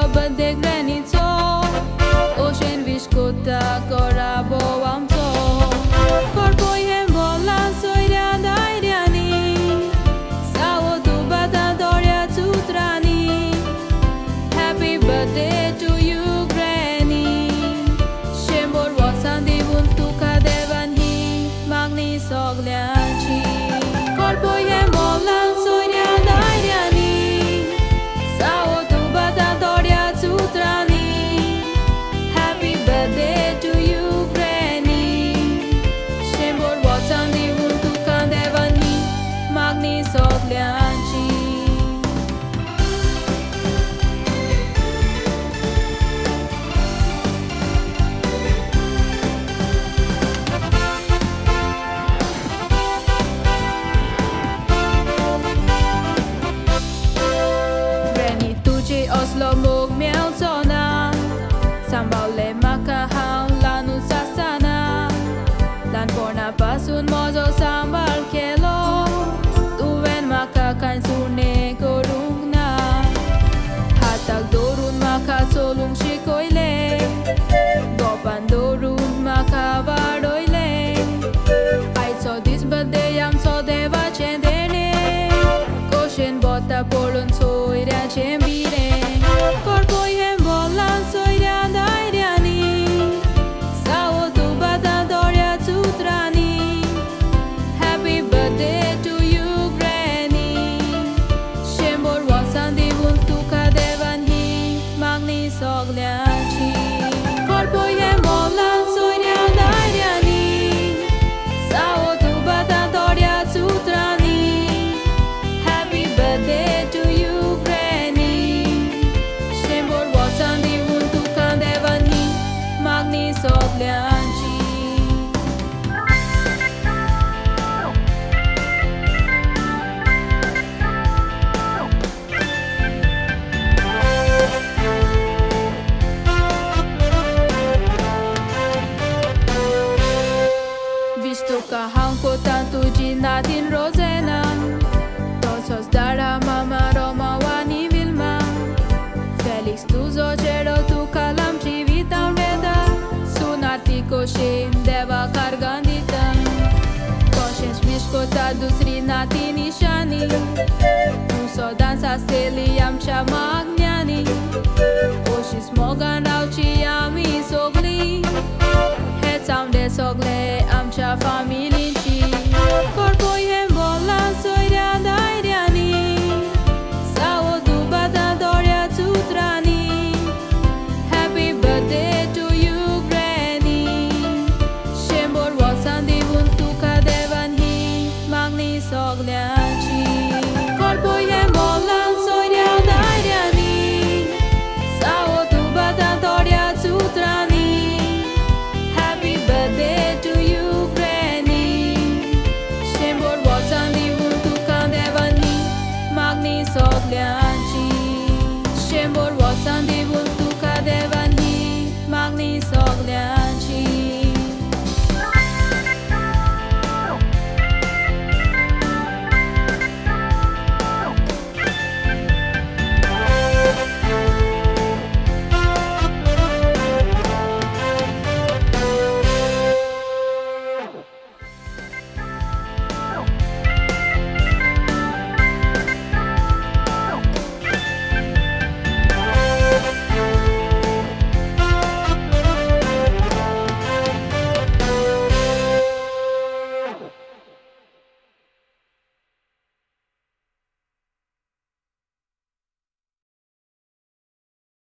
your birthday granny to Ocean wish kota kora bo am to Korpo hem bolan soira dairiani Sawo du bata doria tutrani Happy birthday to you granny Shembor wasandi buntu kadevan hi Magni sogliachi Korpo hem bolan soira dairiani Happy birthday to you, Granny. Shembor wasandi buntu kandevani magni soglianchi. Granny tuje Oslo mog miao zona. Sambal le makahau lanu sasana Dan porna pasun mozo sambal kelo Tuven makakan sune korungna Hatak dorun maka solung shikoile Gopan dorun maka varoile I saw this birthday am so deva chendene Koshen bota polun soira chembire Korpoi hem bolan soira Happy birthday to you, Granny. Shembor wasandi buntu kadevan hi magni sogliachi. Korpo hem bolan soira dairiani. Sao tu bata doria tutrani. Happy birthday to you, Granny. Shembor wasandi buntu kadevan hi magni sogliachi. Kahang kota tuji natin Rosena Tosos dara mama Roma wani Vilma Felix tuzo jero tu kalam chivita reda Sunati koshin deva kargandita Koshin smish kota dusri nati nishani Tuso dansa steli amcha magnani Oshis mogan rauchi ami sogli Het sound de sogle amcha family chi Korpoi hem bolan soira dairiani Sao du bata doria tutrani Happy birthday to you, Granny. Shembor wasandi buntu kadevan hi magni sogliachi Korpoi hem bolan soira dairiani Sao du bata doria tutrani Happy birthday to you, Granny. Shembor wasandi buntu kandevani magni soglianchi. Shembor wasandi